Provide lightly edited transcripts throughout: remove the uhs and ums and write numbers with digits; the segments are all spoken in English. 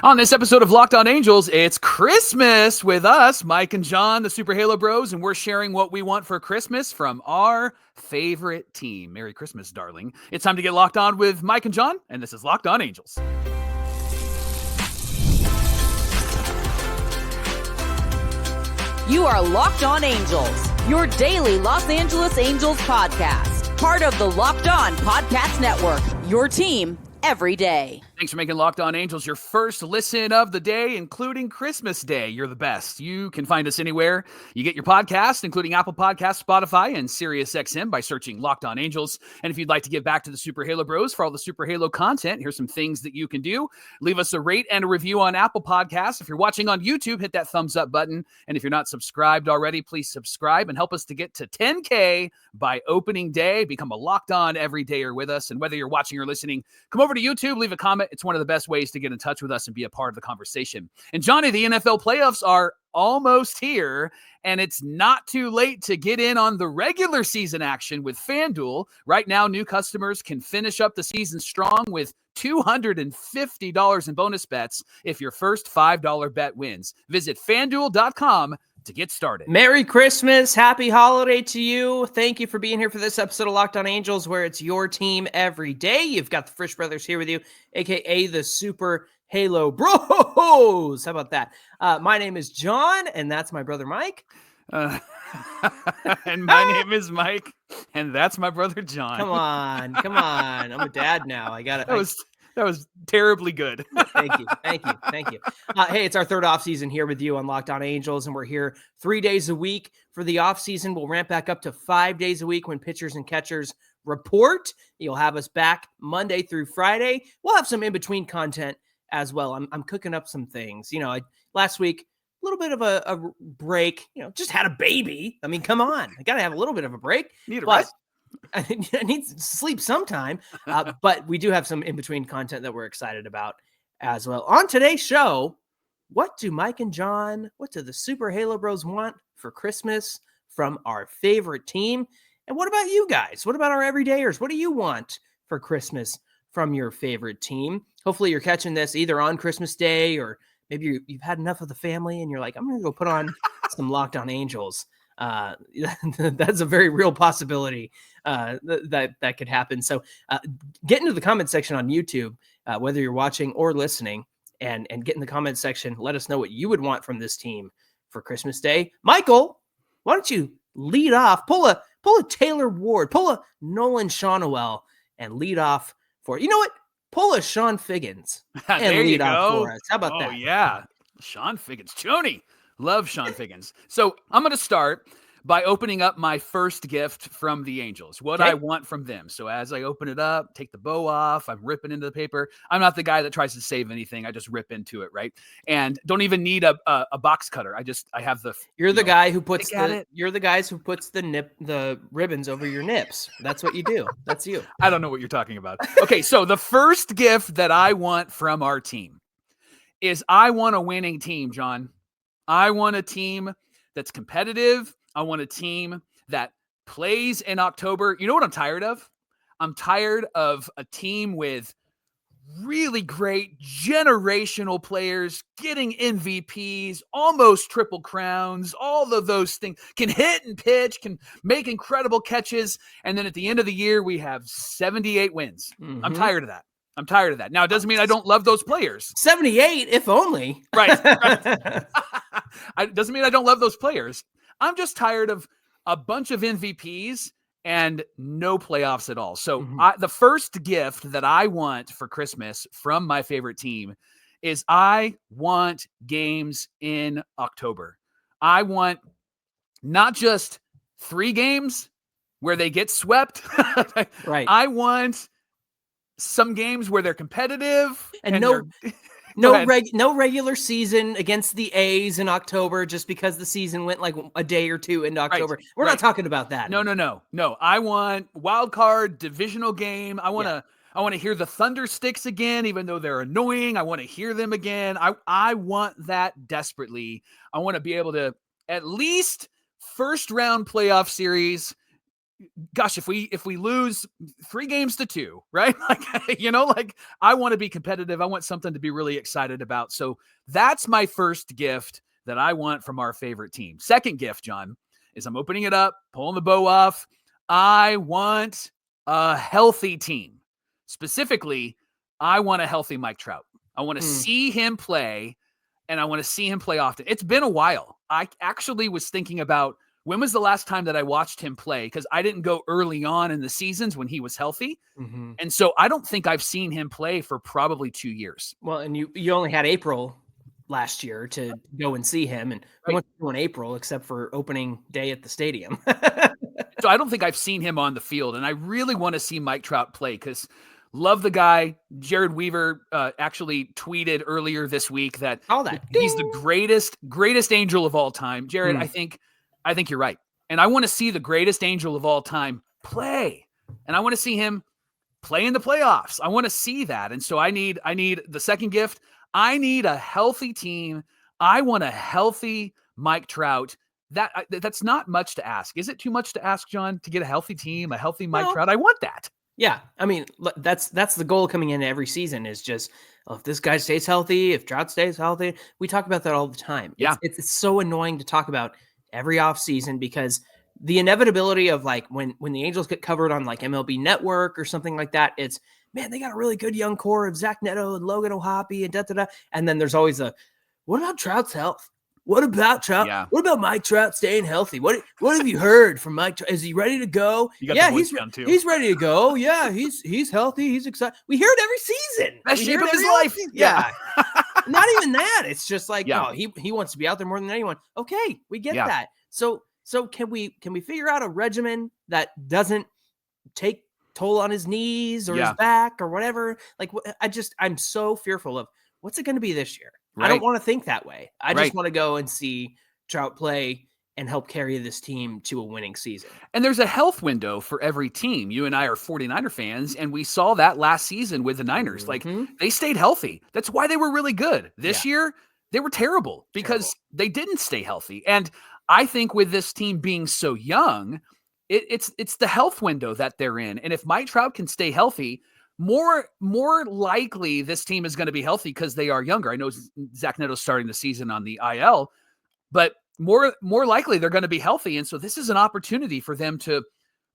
On this episode of Locked On Angels, it's Christmas with us, Mike and John, the Super Halo Bros, and we're sharing what we want for Christmas from our favorite team. Merry Christmas, darling. It's time to get locked on with Mike and John, and this is Locked On Angels. You are Locked On Angels, your daily Los Angeles Angels podcast. Part of the Locked On Podcast Network, your team every day. Thanks for making Locked On Angels your first listen of the day, including Christmas Day. You're the best. You can find us anywhere you get your podcast, including Apple Podcasts, Spotify, and SiriusXM by searching Locked On Angels. And if you'd like to give back to the Super Halo Bros for all the Super Halo content, here's some things that you can do. Leave us a rate and a review on Apple Podcasts. If you're watching on YouTube, hit that thumbs up button. And if you're not subscribed already, please subscribe and help us to get to 10K by opening day. Become a Locked On everydayer with us. And whether you're watching or listening, come over to YouTube, leave a comment. It's one of the best ways to get in touch with us and be a part of the conversation. And Johnny, the NFL playoffs are almost here, and it's not too late to get in on the regular season action with FanDuel. Right now, new customers can finish up the season strong with $250 in bonus bets if your first $5 bet wins. Visit FanDuel.com to get started. Merry Christmas. Happy holiday to you. Thank you for being here for this episode of Locked On Angels, where it's your team every day. You've got the Frisch brothers here with you, a.k.a. the Super Halo Bros. How about that? My name is John, and that's my brother Mike. And my name is Mike, and that's my brother John. Come on. I'm a dad now. I got it. That was terribly good. Thank you. Hey, it's our third off season here with you on Locked On Angels, and we're here 3 days a week for the off season. We'll ramp back up to 5 days a week when pitchers and catchers report. You'll have us back Monday through Friday. We'll have some in-between content as well. I'm cooking up some things. Last week, a little bit of a break. Just had a baby. I mean, come on. I got to have a little bit of a break. Need a rest. I need to sleep sometime, but we do have some in-between content that we're excited about as well. On today's show, what do Mike and John, what do the Super Halo Bros want for Christmas from our favorite team? And what about you guys? What about our everydayers? What do you want for Christmas from your favorite team? Hopefully you're catching this either on Christmas Day, or maybe you've had enough of the family and you're like, I'm going to go put on some Locked On Angels. That's a very real possibility that could happen. So get into the comment section on YouTube, whether you're watching or listening, and get in the comment section. Let us know what you would want from this team for Christmas Day. Michael, why don't you lead off? Pull a Taylor Ward, pull a Nolan Shawnuel, and lead off for, you know what? Pull a Sean Figgins and lead off for us. How about that? Oh yeah, Sean Figgins, Choney. Love Sean Figgins. So I'm going to start by opening up my first gift from the Angels, what I want from them. So as I open it up, take the bow off, I'm ripping into the paper. I'm not the guy that tries to save anything. I just rip into it, right? And don't even need a box cutter. I have the. You're the guy who puts you're the guys who puts the ribbons over your nips. That's what you do. That's you. I don't know what you're talking about. Okay, so the first gift that I want from our team is I want a winning team, John. I want a team that's competitive. I want a team that plays in October. You know what I'm tired of? I'm tired of a team with really great generational players getting MVPs, almost triple crowns, all of those things, can hit and pitch, can make incredible catches. And then at the end of the year, we have 78 wins. Mm-hmm. I'm tired of that. Now, it doesn't mean I don't love those players. 78, if only. Right. It doesn't mean I don't love those players. I'm just tired of a bunch of MVPs and no playoffs at all. So the first gift that I want for Christmas from my favorite team is I want games in October. I want not just 3 games where they get swept. Right. I want some games where they're competitive and no regular season against the A's in October just because the season went like a day or two into October. Right. We're not talking about that. No. I want wild card divisional game. I want to hear the Thunder Sticks again, even though they're annoying. I want to hear them again. I want that desperately. I want to be able to at least first round playoff series gosh, if we lose 3-2, right? Like, I want to be competitive. I want something to be really excited about. So that's my first gift that I want from our favorite team. Second gift, John, is I'm opening it up, pulling the bow off. I want a healthy team. Specifically, I want a healthy Mike Trout. I want to see him play, and I want to see him play often. It's been a while. I actually was thinking about, when was the last time that I watched him play? Because I didn't go early on in the seasons when he was healthy. Mm-hmm. And so I don't think I've seen him play for probably 2 years. Well, and you only had April last year to go and see him. And we went to in April, except for opening day at the stadium. So I don't think I've seen him on the field. And I really want to see Mike Trout play because love the guy. Jared Weaver actually tweeted earlier this week that he's the greatest angel of all time. Jared, I think you're right. And I want to see the greatest angel of all time play. And I want to see him play in the playoffs. I want to see that. And so I need the second gift. I need a healthy team. I want a healthy Mike Trout. That's not much to ask. Is it too much to ask, John, to get a healthy team, a healthy Mike Trout? I want that. Yeah. I mean, that's the goal coming into every season is just, if this guy stays healthy, if Trout stays healthy. We talk about that all the time. Yeah. It's so annoying to talk about every offseason because the inevitability of like when the Angels get covered on like MLB Network or something like that, it's, man, they got a really good young core of Zach Neto and Logan O'Hoppe and da-da-da. And then there's always what about Trout's health? What about Trout? Yeah. What about Mike Trout staying healthy? What have you heard from Mike Trout? Is he ready to go? Yeah, he's ready to go. Yeah, he's healthy. He's excited. We hear it every season. Best shape of his life. Yeah. Not even that. It's just like, no, he wants to be out there more than anyone. Okay, we get that. So can we figure out a regimen that doesn't take toll on his knees or his back or whatever? Like, I'm so fearful of what's it going to be this year. Right. I don't want to think that way. I just want to go and see Trout play and help carry this team to a winning season. And there's a health window for every team. You and I are 49er fans, and we saw that last season with the Niners. Like, they stayed healthy. That's why they were really good. This year, they were terrible because they didn't stay healthy. And I think with this team being so young, it's the health window that they're in. And if Mike Trout can stay healthy, more likely this team is going to be healthy because they are younger. I know Zach Neto's starting the season on the IL, but more likely they're going to be healthy. And so this is an opportunity for them to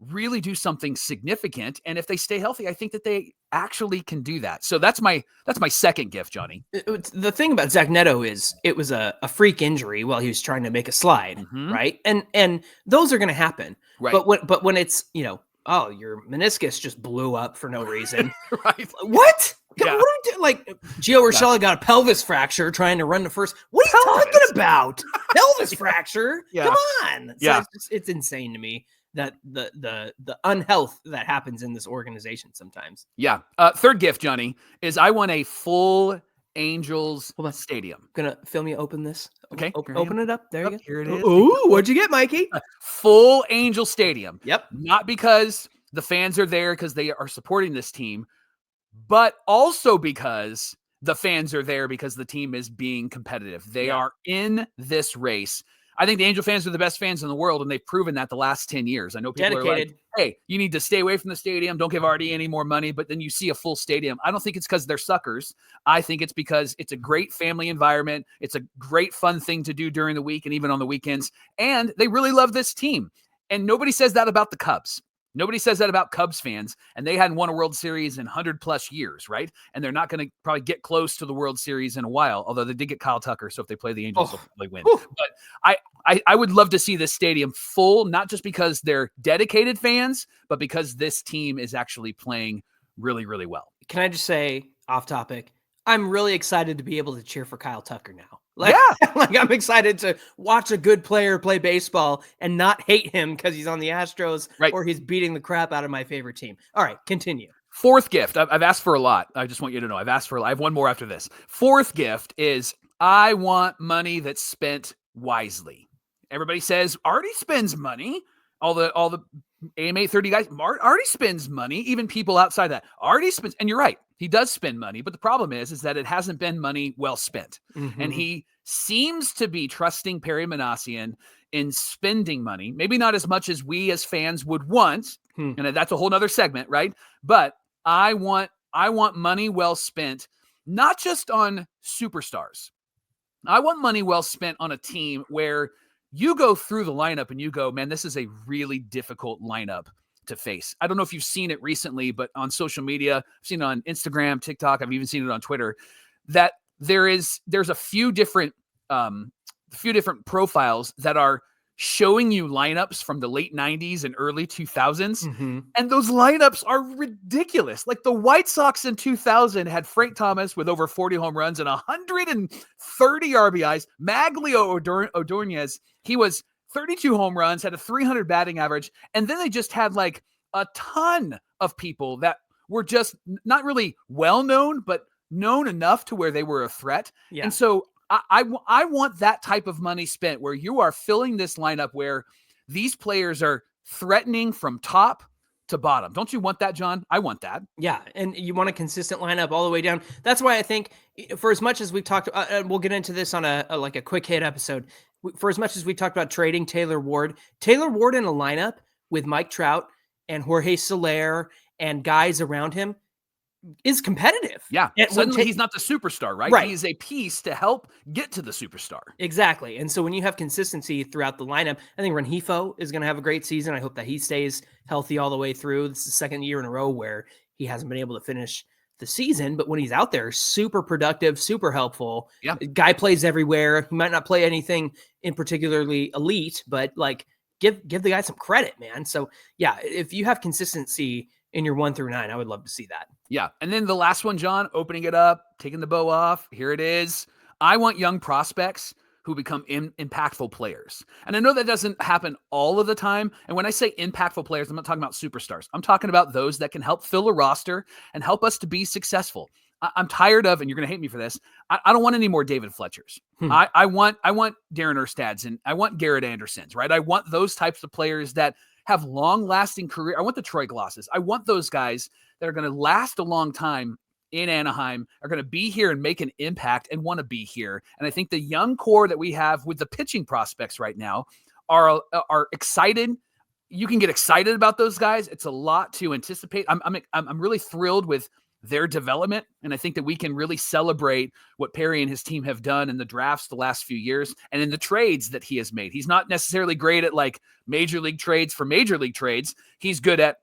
really do something significant. And if they stay healthy, I think that they actually can do that. So that's my second gift, Johnny. The thing about Zach Neto is it was a freak injury while he was trying to make a slide, right? And those are going to happen. Right. But when it's, oh, your meniscus just blew up for no reason. Right. What? Yeah. What are we doing? Like, Gio Urshela got a pelvis fracture trying to run the first. What are you talking about? Pelvis fracture? Yeah. Come on. So it's insane to me that the unhealth that happens in this organization sometimes. Yeah. Third gift, Johnny, is I want a full Angels stadium. Gonna film you open this. Okay. Open it up. There you go. Here it is. Ooh, what'd you get, Mikey? Full Angel Stadium. Yep. Not because the fans are there because they are supporting this team, but also because the fans are there because the team is being competitive. They are in this race. I think the Angel fans are the best fans in the world, and they've proven that the last 10 years. I know people are like, hey, you need to stay away from the stadium. Don't give RD any more money. But then you see a full stadium. I don't think it's because they're suckers. I think it's because it's a great family environment. It's a great fun thing to do during the week and even on the weekends. And they really love this team. And nobody says that about the Cubs. Nobody says that about Cubs fans, and they hadn't won a World Series in 100+ years, right? And they're not going to probably get close to the World Series in a while, although they did get Kyle Tucker, so if they play the Angels, they'll probably win. But I would love to see this stadium full, not just because they're dedicated fans, but because this team is actually playing really, really well. Can I just say, off topic, I'm really excited to be able to cheer for Kyle Tucker now. Like I'm excited to watch a good player play baseball and not hate him because he's on the Astros or he's beating the crap out of my favorite team. All right, continue. Fourth gift. I've asked for a lot. I just want you to know I have one more after this. Fourth gift is I want money that's spent wisely. Everybody says Artie spends money. All the AMA 30 guys. Artie spends money. Even people outside that. Artie spends, and you're right, he does spend money. But the problem is that it hasn't been money well spent. And he seems to be trusting Perry Manassian in spending money. Maybe not as much as we as fans would want. And that's a whole nother segment, right? But I want money well spent, not just on superstars. I want money well spent on a team where you go through the lineup and you go, man, this is a really difficult lineup to face. I don't know if you've seen it recently, but on social media, I've seen it on Instagram, TikTok, I've even seen it on Twitter, that there's a few different profiles that are showing you lineups from the late 90s and early 2000s. And those lineups are ridiculous. Like the White Sox in 2000 had Frank Thomas with over 40 home runs and 130 RBIs. Maglio Ordonez, he was 32 home runs, had a 300 batting average. And then they just had like a ton of people that were just not really well-known, but known enough to where they were a threat. Yeah. And so I want that type of money spent where you are filling this lineup where these players are threatening from top to bottom. Don't you want that, John? I want that. Yeah, and you want a consistent lineup all the way down. That's why I think for as much as we've talked, we'll get into this on a quick hit episode. For as much as we talked about trading Taylor Ward in a lineup with Mike Trout and Jorge Soler and guys around him is competitive. Yeah. And suddenly he's not the superstar, right? Right. He's a piece to help get to the superstar. Exactly. And so when you have consistency throughout the lineup, I think Rengifo is going to have a great season. I hope that he stays healthy all the way through. This is the second year in a row where he hasn't been able to finish the season, but when he's out there, super productive, super helpful. Yeah. Guy plays everywhere. He might not play anything in particularly elite, but like give the guy some credit, man. So yeah, if you have consistency in your 1 through 9, I would love to see that. Yeah. And then the last one, John, opening it up, taking the bow off. Here it is. I want young prospects who become impactful players. And I know that doesn't happen all of the time. And when I say impactful players, I'm not talking about superstars. I'm talking about those that can help fill a roster and help us to be successful. I'm tired of, and you're going to hate me for this, I don't want any more David Fletchers. I want Darren Erstads and I want Garrett Andersons, right? I want those types of players that have long-lasting career. I want the Troy Glosses. I want those guys that are going to last a long time in Anaheim, are going to be here and make an impact and want to be here. And I think the young core that we have with the pitching prospects right now are excited. You can get excited about those guys. It's a lot to anticipate. I'm really thrilled with their development. And I think that we can really celebrate what Perry and his team have done in the drafts the last few years and in the trades that he has made. He's not necessarily great at like major league trades for major league trades. He's good at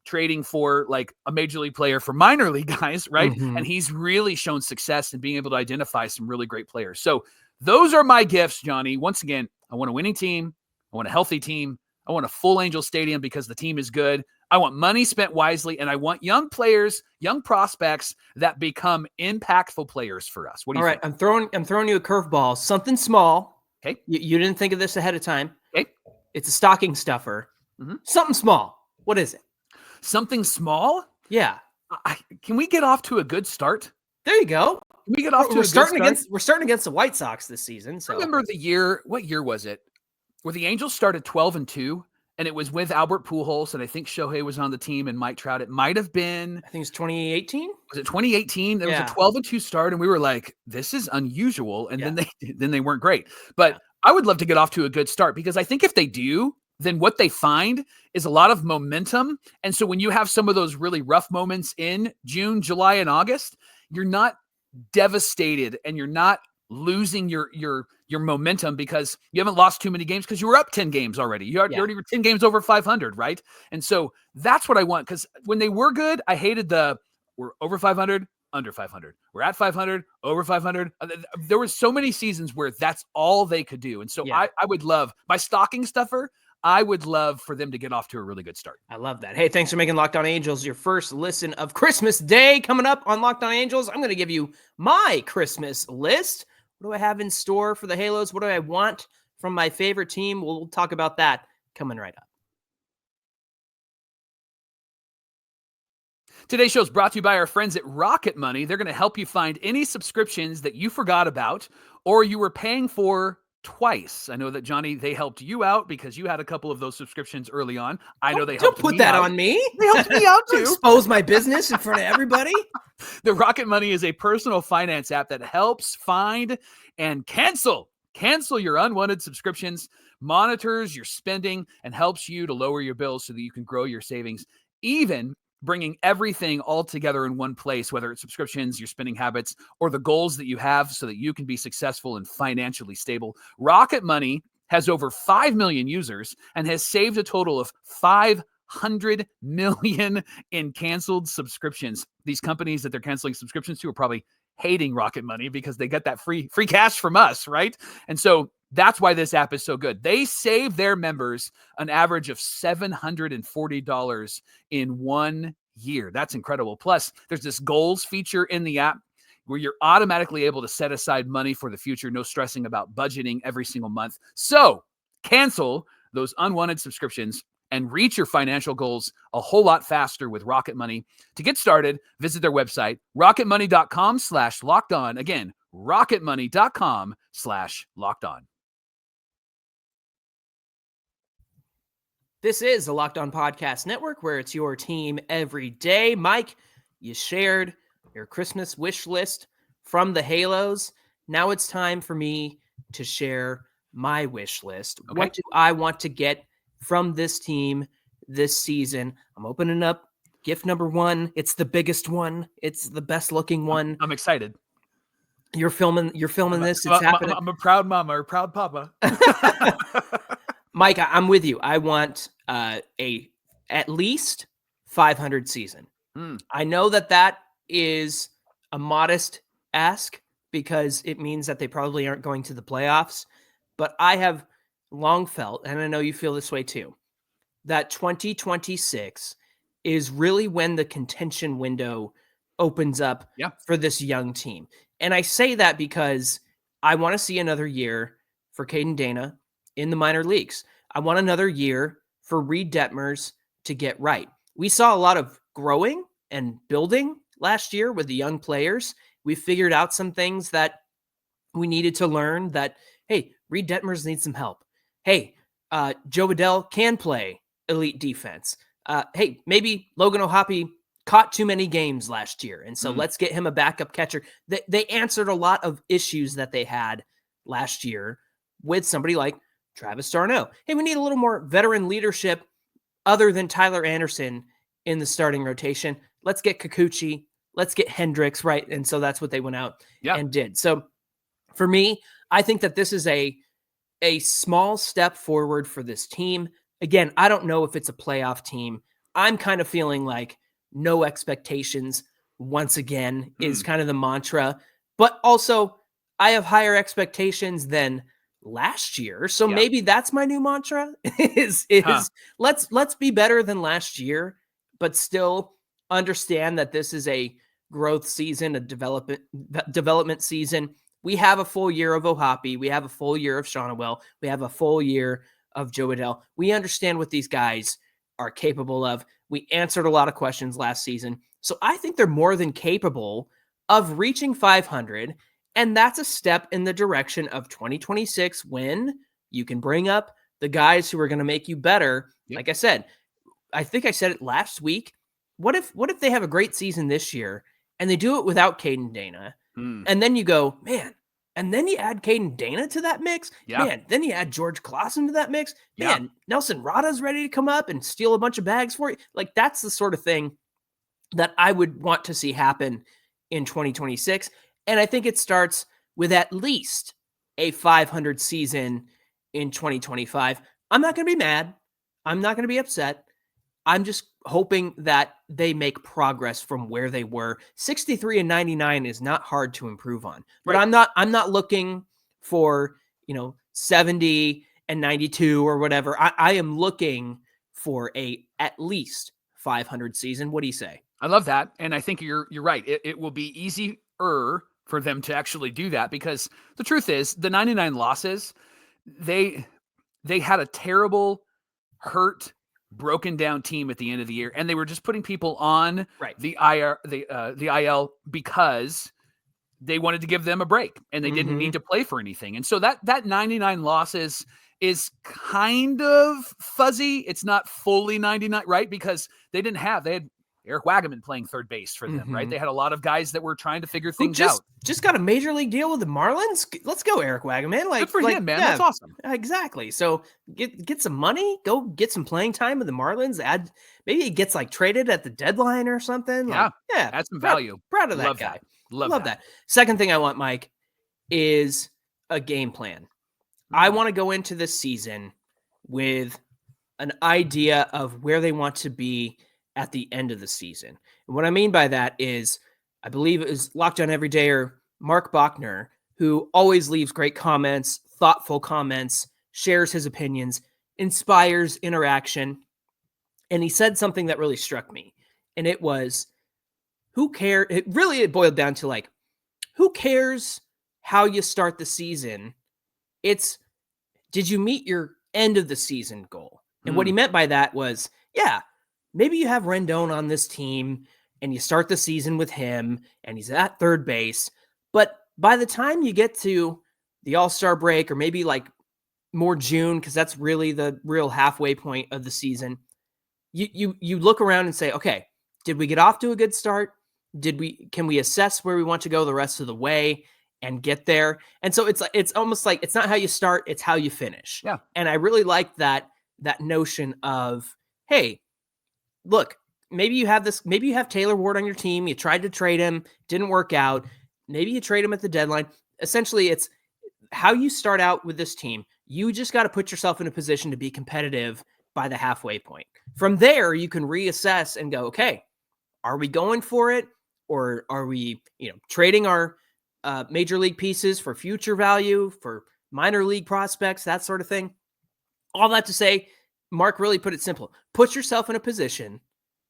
trading for like a major league player for minor league guys, right? And he's really shown success in being able to identify some really great players. So those are my gifts, Johnny. Once again, I want a winning team. I want a healthy team. I want a full Angel Stadium because the team is good. I want money spent wisely, and I want young players, young prospects that become impactful players for us. What do you think? I'm throwing you a curveball, something small. Okay. You didn't think of this ahead of time. Okay. It's a stocking stuffer. Something small. What is it? Something small? Yeah. Can we get off to a good start? There you go. Can we get off to a good start? We're starting against the White Sox this season. So remember the year, what year was it? Where the Angels started 12-2, and it was with Albert Pujols, and I think Shohei was on the team and Mike Trout. It might have been. I think it's 2018. Was it 2018? There was a 12-2 start, and we were like, this is unusual. And then they weren't great. But I would love to get off to a good start because I think if they do, then what they find is a lot of momentum. And so when you have some of those really rough moments in June, July, and August, you're not devastated and you're not losing your momentum because you haven't lost too many games because you were up 10 games already. You already were 10 games over 500, right? And so that's what I want because when they were good, I hated we're over 500, under 500. We're at 500, over 500. There were so many seasons where that's all they could do. And so I would love, my stocking stuffer, I would love for them to get off to a really good start. I love that. Hey, thanks for making Locked On Angels your first listen of Christmas Day. Coming up on Locked On Angels, I'm going to give you my Christmas list. What do I have in store for the Halos? What do I want from my favorite team? We'll talk about that coming right up. Today's show is brought to you by our friends at Rocket Money. They're going to help you find any subscriptions that you forgot about or you were paying for twice. I know that, Johnny, they helped you out because you had a couple of those subscriptions early on. I know they Don't helped put me that out. on me. They helped me out Don't too. expose my business in front of everybody. The Rocket Money is a personal finance app that helps find and cancel your unwanted subscriptions, monitors your spending, and helps you to lower your bills so that you can grow your savings, even bringing everything all together in one place, whether it's subscriptions, your spending habits, or the goals that you have so that you can be successful and financially stable. Rocket Money has over 5 million users and has saved a total of 500 million in canceled subscriptions. These companies that they're canceling subscriptions to are probably hating Rocket Money because they get that free cash from us, right? And so that's why this app is so good. They save their members an average of $740 in 1 year. That's incredible. Plus, there's this goals feature in the app where you're automatically able to set aside money for the future, no stressing about budgeting every single month. So cancel those unwanted subscriptions and reach your financial goals a whole lot faster with Rocket Money. To get started, visit their website, rocketmoney.com/lockedon. Again, rocketmoney.com/lockedon. This is the Locked On Podcast Network, where it's your team every day. Mike, you shared your Christmas wish list from the Halos. Now it's time for me to share my wish list. Okay. What do I want to get from this team this season? I'm opening up gift number one. It's the biggest one. It's the best looking one. I'm excited. You're filming this. It's happening. I'm a proud mama or proud papa. Mike, I'm with you. I want a at least 500 season. I know that is a modest ask because it means that they probably aren't going to the playoffs. But I have long felt, and I know you feel this way too, that 2026 is really when the contention window opens up for this young team. And I say that because I want to see another year for Caden Dana in the minor leagues. I want another year for Reed Detmers to get right. We saw a lot of growing and building last year with the young players. We figured out some things that we needed to learn that, hey, Reed Detmers needs some help. Hey, Joe Adell can play elite defense. Hey, maybe Logan O'Hoppe caught too many games last year, and so let's get him a backup catcher. They answered a lot of issues that they had last year with somebody like Travis d'Arnaud. Hey, we need a little more veteran leadership other than Tyler Anderson in the starting rotation. Let's get Kikuchi. Let's get Hendricks, right? And so that's what they went out and did. So for me, I think that this is a small step forward for this team. Again, I don't know if it's a playoff team. I'm kind of feeling like no expectations once again is kind of the mantra. But also, I have higher expectations than last year. So maybe that's my new mantra is let's be better than last year, but still understand that this is a growth season, a development season. We have a full year of O'Hoppe. We have a full year of Shonawell. We have a full year of Joe Adell. We understand what these guys are capable of. We answered a lot of questions last season. So I think they're more than capable of reaching 500. And that's a step in the direction of 2026 when you can bring up the guys who are going to make you better. Like I said, I think I said it last week. What if they have a great season this year and they do it without Caden Dana? And then you go, man, and then you add Caden Dana to that mix. Man, then you add George Clausen to that mix. Man, Nelson Rada's ready to come up and steal a bunch of bags for you. Like, that's the sort of thing that I would want to see happen in 2026. And I think it starts with at least a 500 season in 2025. I'm not going to be mad. I'm not going to be upset. I'm just hoping that they make progress from where they were. 63 and 99 is not hard to improve on. But I'm not looking for, 70 and 92 or whatever. I am looking for at least 500 season. What do you say? I love that. And I think you're right. It will be easier for them to actually do that because the truth is the 99 losses, they had a terrible, hurt, broken down team at the end of the year, and they were just putting people on the IL because they wanted to give them a break, and they didn't need to play for anything. And so that 99 losses is kind of fuzzy. It's not fully 99, right? Because they had Eric Wagaman playing third base for them, right? They had a lot of guys that were trying to figure things out. Just got a major league deal with the Marlins. Let's go, Eric Wagaman. Good for him, man. That's awesome. Exactly. So get some money, go get some playing time with the Marlins. Maybe he gets like traded at the deadline or something. Yeah, like, add some value. Proud of that Love guy. Love that. Second thing I want, Mike, is a game plan. I want to go into this season with an idea of where they want to be at the end of the season. And what I mean by that is, I believe it was Locked On Everydayer Mark Bachner, who always leaves great comments, thoughtful comments, shares his opinions, inspires interaction. And he said something that really struck me. And it was, who cares? It boiled down to like, who cares how you start the season? It's, did you meet your end of the season goal? And what he meant by that was, yeah, maybe you have Rendon on this team and you start the season with him and he's at third base. But by the time you get to the All-Star break, or maybe like more June, because that's really the real halfway point of the season, you look around and say, okay, did we get off to a good start? Can we assess where we want to go the rest of the way and get there? And so it's almost like, it's not how you start, it's how you finish. Yeah. And I really like that notion of, hey, look, maybe you have Taylor Ward on your team. You tried to trade him, didn't work out. Maybe you trade him at the deadline. Essentially, it's how you start out with this team. You just got to put yourself in a position to be competitive by the halfway point. From there, you can reassess and go, okay, are we going for it? Or are we, trading our major league pieces for future value, for minor league prospects, that sort of thing? All that to say, Mark really put it simple. Put yourself in a position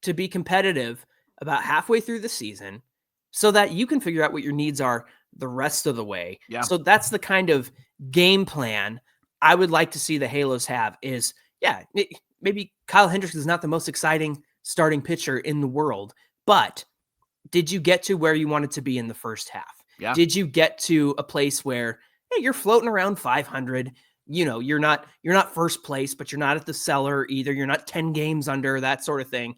to be competitive about halfway through the season so that you can figure out what your needs are the rest of the way. Yeah. So that's the kind of game plan I would like to see the Halos have is, maybe Kyle Hendricks is not the most exciting starting pitcher in the world, but did you get to where you wanted to be in the first half? Yeah. Did you get to a place where, hey, you're floating around 500? You're not first place, but you're not at the cellar either. You're not 10 games under, that sort of thing.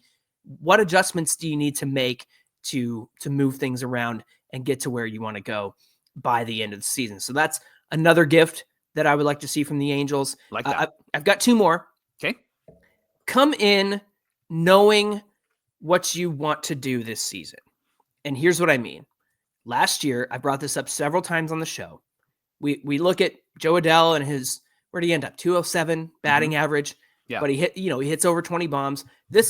What adjustments do you need to make to move things around and get to where you want to go by the end of the season? So that's another gift that I would like to see from the Angels. Like that. I've got two more. Okay. Come in knowing what you want to do this season. And here's what I mean. Last year, I brought this up several times on the show. We look at Joe Adell and where'd he end up? 207 batting average. Yeah. But he hits over 20 bombs.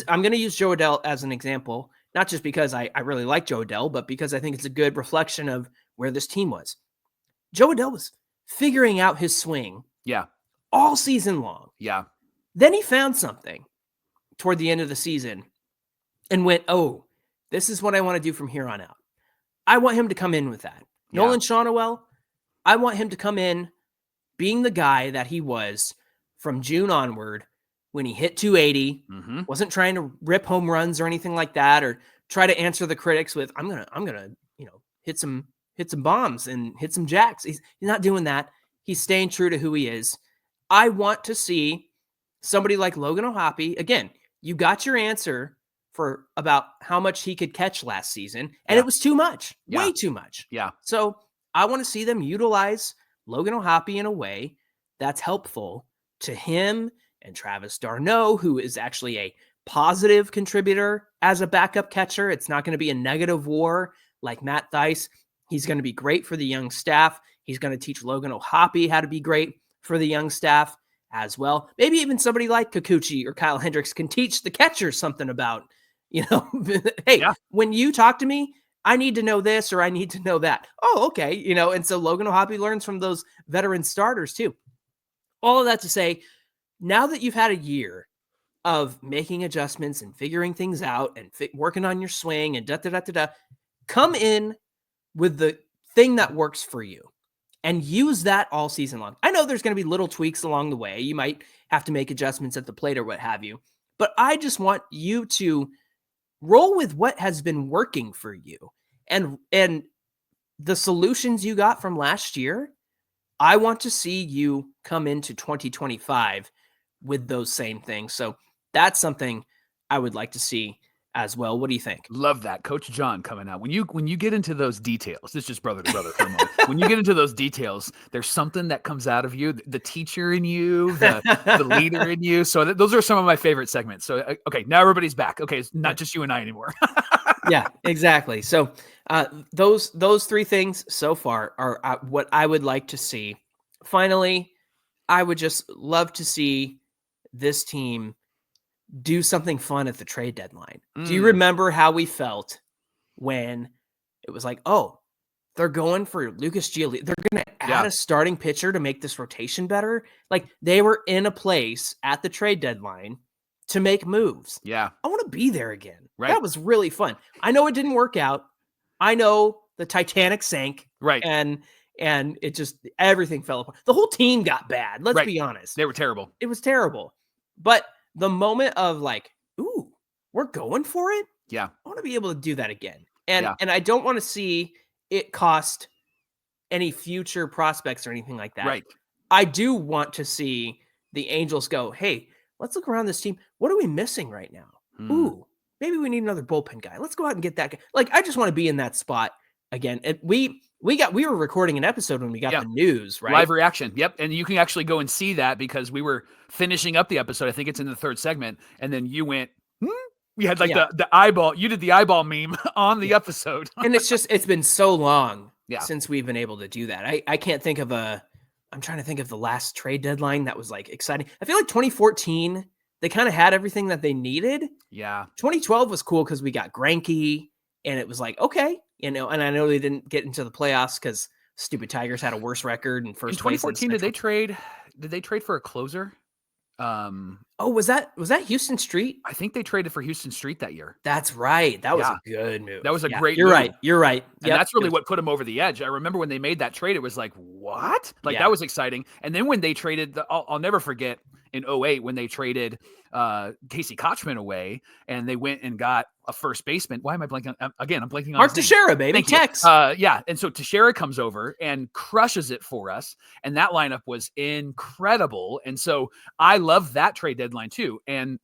I'm going to use Joe Adell as an example, not just because I really like Joe Adell, but because I think it's a good reflection of where this team was. Joe Adell was figuring out his swing. Yeah. All season long. Yeah. Then he found something toward the end of the season and went, oh, this is what I want to do from here on out. I want him to come in with that. Yeah. Nolan Shawnoel, I want him to come in being the guy that he was from June onward when he hit 280, wasn't trying to rip home runs or anything like that, or try to answer the critics with, I'm gonna hit some bombs and hit some jacks. He's not doing that. He's staying true to who he is. I want to see somebody like Logan O'Hoppe. Again, you got your answer for about how much he could catch last season, and it was too much, way too much. Yeah. So I want to see them utilize Logan O'Hoppe in a way that's helpful to him and Travis d'Arnaud, who is actually a positive contributor as a backup catcher. It's not going to be a negative war like Matt Thaiss. He's going to be great for the young staff. He's going to teach Logan O'Hoppe how to be great for the young staff as well. Maybe even somebody like Kikuchi or Kyle Hendricks can teach the catcher something about, hey, when you talk to me, I need to know this or I need to know that. Oh, okay. And so Logan O'Hoppe learns from those veteran starters too. All of that to say, now that you've had a year of making adjustments and figuring things out and working on your swing and come in with the thing that works for you and use that all season long. I know there's going to be little tweaks along the way. You might have to make adjustments at the plate or what have you, but I just want you to roll with what has been working for you and the solutions you got from last year, I want to see you come into 2025 with those same things. So that's something I would like to see as well. What do you think? Love that. Coach John coming out. When you get into those details, this is just brother to brother for a moment. When you get into those details, there's something that comes out of you, the teacher in you, the leader in you. So those are some of my favorite segments. So, okay, now everybody's back. Okay, it's not just you and I anymore. Yeah, exactly. So those three things so far are what I would like to see. Finally, I would just love to see this team do something fun at the trade deadline. Do you remember how we felt when it was like, oh, they're going for Lucas Giolito. They're going to add a starting pitcher to make this rotation better? Like, they were in a place at the trade deadline to make moves. Yeah. I want to be there again. Right. That was really fun. I know it didn't work out. I know the Titanic sank. Right. And it just, everything fell apart. The whole team got bad. Let's be honest. They were terrible. It was terrible. But the moment of like, ooh, we're going for it. Yeah. I want to be able to do that again. And I don't want to see it cost any future prospects or anything like that. Right. I do want to see the Angels go, hey, let's look around this team. What are we missing right now? Ooh, maybe we need another bullpen guy. Let's go out and get that guy. Like, I just want to be in that spot again. And we were recording an episode when we got the news, right? Live reaction. Yep. And you can actually go and see that because we were finishing up the episode. I think it's in the third segment. And then you went, we had like the eyeball. You did the eyeball meme on the episode. And it's been so long since we've been able to do that. I can't think of I'm trying to think of the last trade deadline that was like exciting. I feel like 2014, they kind of had everything that they needed. Yeah. 2012 was cool because we got Greinke and it was like, okay, and I know they didn't get into the playoffs because stupid Tigers had a worse record in first place. In 2014, did they trade for a closer? Was that Houston Street? I think they traded for Houston Street that year. That's right. That was a good move. That was a great You're move. right. You're right. And that's really what put them over the edge. I remember when they made that trade, it was like, what? Like, that was exciting. And then when they traded, I'll never forget in 2008 when they traded Casey Kochman away and they went and got a first baseman. Why am I blanking? Again, I'm blanking on Mark Teixeira, baby. Tex. And so Teixeira comes over and crushes it for us. And that lineup was incredible. And so I love that trade deadline too. And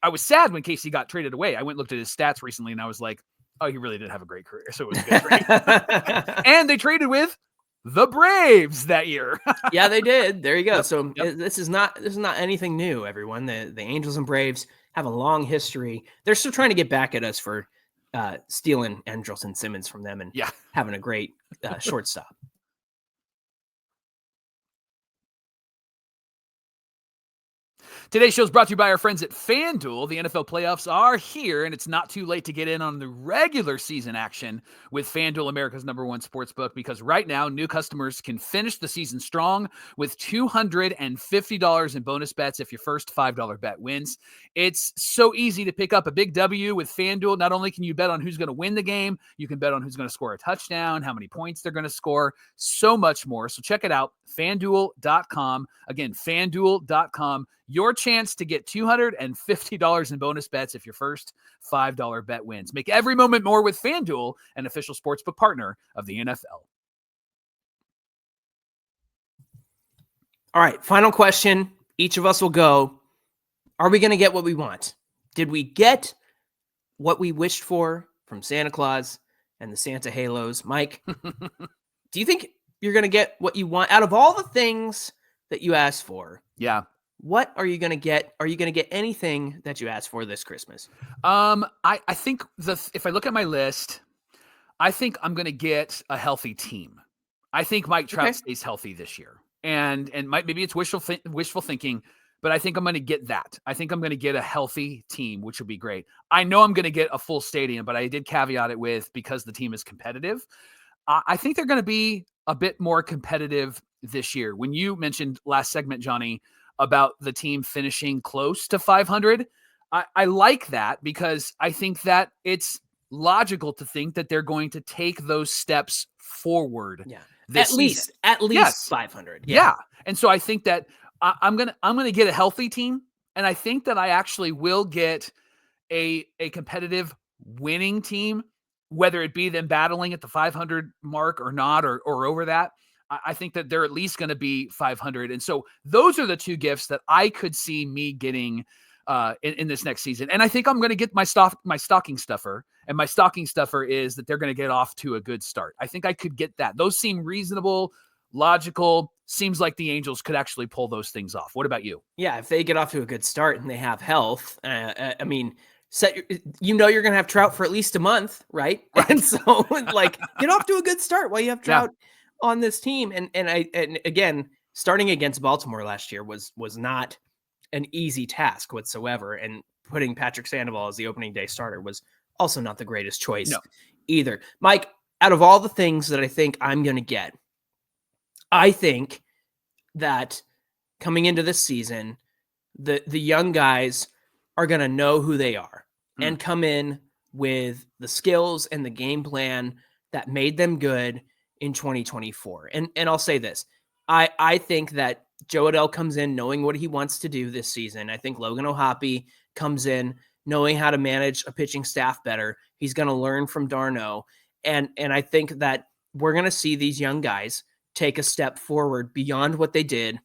I was sad when Casey got traded away. I went and looked at his stats recently and I was like, oh, he really did have a great career. So it was good for him. And they traded with the Braves that year. Yeah, they did. There you go. So this is not anything new, everyone. The Angels and Braves have a long history. They're still trying to get back at us for stealing Andrelton Simmons from them and having a great shortstop. Today's show is brought to you by our friends at FanDuel. The NFL playoffs are here, and it's not too late to get in on the regular season action with FanDuel, America's #1 sportsbook, because right now, new customers can finish the season strong with $250 in bonus bets if your first $5 bet wins. It's so easy to pick up a big W with FanDuel. Not only can you bet on who's going to win the game, you can bet on who's going to score a touchdown, how many points they're going to score, so much more. So check it out, FanDuel.com. Again, FanDuel.com. Your chance to get $250 in bonus bets if your first $5 bet wins. Make every moment more with FanDuel, an official sportsbook partner of the NFL. All right, final question. Each of us will go. Are we going to get what we want? Did we get what we wished for from Santa Claus and the Santa Halos? Mike, do you think you're going to get what you want out of all the things that you asked for? Yeah. What are you going to get? Are you going to get anything that you asked for this Christmas? I think if I look at my list, I think I'm going to get a healthy team. I think Mike Trout stays healthy this year. And maybe it's wishful thinking, but I think I'm going to get that. I think I'm going to get a healthy team, which would be great. I know I'm going to get a full stadium, but I did caveat it with because the team is competitive. I think they're going to be a bit more competitive this year. When you mentioned last segment, Johnny, about the team finishing close to 500, I like that because I think that it's logical to think that they're going to take those steps forward. Yeah. At least 500. Yeah. And so I think that I'm going to get a healthy team. And I think that I actually will get a competitive winning team. whether it be them battling at the 500 mark or not, or over that, I think that they're at least going to be 500. And so those are the two gifts that I could see me getting in this next season. And I think I'm going to get my stocking stuffer. And my stocking stuffer is that they're going to get off to a good start. I think I could get that. Those seem reasonable, logical. Seems like the Angels could actually pull those things off. What about you? Yeah, if they get off to a good start and they have health, I mean, you're going to have Trout for at least a month, right? And so, like, get off to a good start while you have Trout on this team. And again, starting against Baltimore last year was not an easy task whatsoever. And putting Patrick Sandoval as the opening day starter was also not the greatest choice either. Mike, out of all the things that I think I'm going to get, I think that coming into this season, the young guys are going to know who they are and come in with the skills and the game plan that made them good in 2024. And I'll say this, I think that Joe Adell comes in knowing what he wants to do this season. I think Logan O'Hoppe comes in knowing how to manage a pitching staff better. He's going to learn from Darno. And I think that we're going to see these young guys take a step forward beyond what they did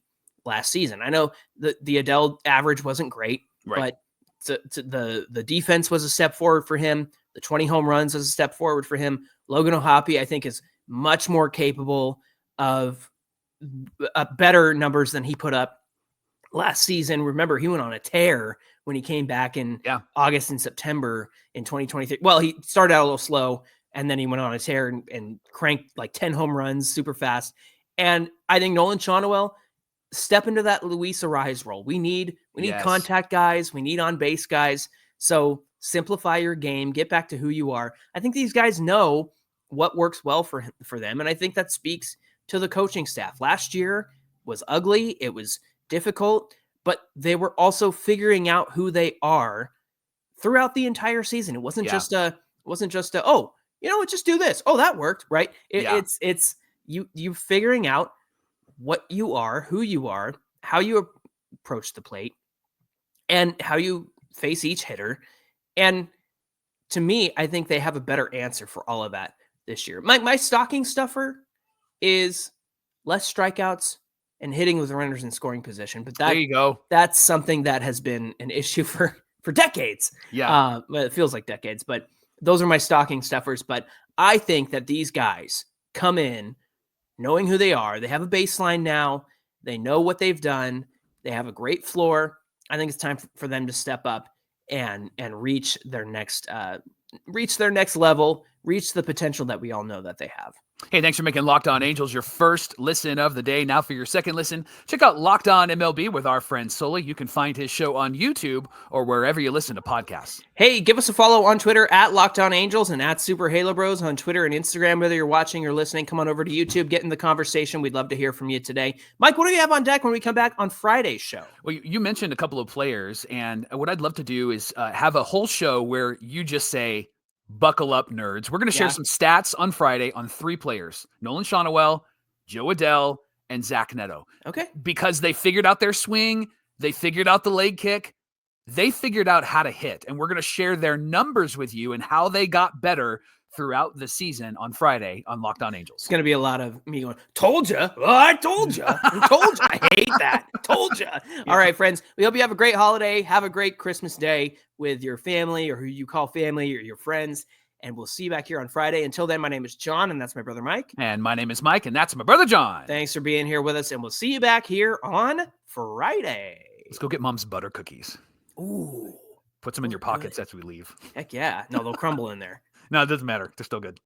last season. I know the Adell average wasn't great, but the defense was a step forward for him. The 20 home runs was a step forward for him. Logan O'Hoppe, I think, is much more capable of better numbers than he put up last season. Remember, he went on a tear when he came back in August and September in 2023. Well, he started out a little slow, and then he went on a tear and cranked like 10 home runs super fast. And I think Nolan Shawnuel step into that Luis Arraez role. We need contact guys. We need on base guys. So simplify your game, get back to who you are. I think these guys know what works well for them. And I think that speaks to the coaching staff. Last year was ugly. It was difficult, but they were also figuring out who they are throughout the entire season. It wasn't just oh, you know what, just do this. Oh, that worked, right? It's you figuring out what you are, who you are, how you approach the plate, and how you face each hitter. And to me, I think they have a better answer for all of that this year. My stocking stuffer is less strikeouts and hitting with runners in scoring position. But there you go. That's something that has been an issue for decades. Yeah. It feels like decades, but those are my stocking stuffers. But I think that these guys come in knowing who they are. They have a baseline now. They know what they've done. They have a great floor. I think it's time for them to step up and reach their next level, reach the potential that we all know that they have. Hey, thanks for making Locked On Angels your first listen of the day. Now for your second listen, check out Locked On MLB with our friend Sully. You can find his show on YouTube or wherever you listen to podcasts. Hey, give us a follow on Twitter at Locked On Angels and at Super Halo Bros on Twitter and Instagram. Whether you're watching or listening, come on over to YouTube, get in the conversation. We'd love to hear from you today. Mike, what do you have on deck when we come back on Friday's show? Well, you mentioned a couple of players, and what I'd love to do is have a whole show where you just say, buckle up, nerds. We're going to share some stats on Friday on 3 players, Nolan Shawnuel, Joe Adell, and Zach Neto. Okay. Because they figured out their swing, they figured out the leg kick, they figured out how to hit, and we're going to share their numbers with you and how they got better throughout the season on Friday on Locked On Angels. It's going to be a lot of me going, told you. Oh, I told you. I told you. I hate that. Told you. All right, friends. We hope you have a great holiday. Have a great Christmas day with your family or who you call family or your friends. And we'll see you back here on Friday. Until then, my name is John, and that's my brother Mike. And my name is Mike, and that's my brother John. Thanks for being here with us, and we'll see you back here on Friday. Let's go get Mom's butter cookies. Ooh. Put some in your pockets as we leave. Heck yeah. No, they'll crumble in there. No, it doesn't matter. They're still good.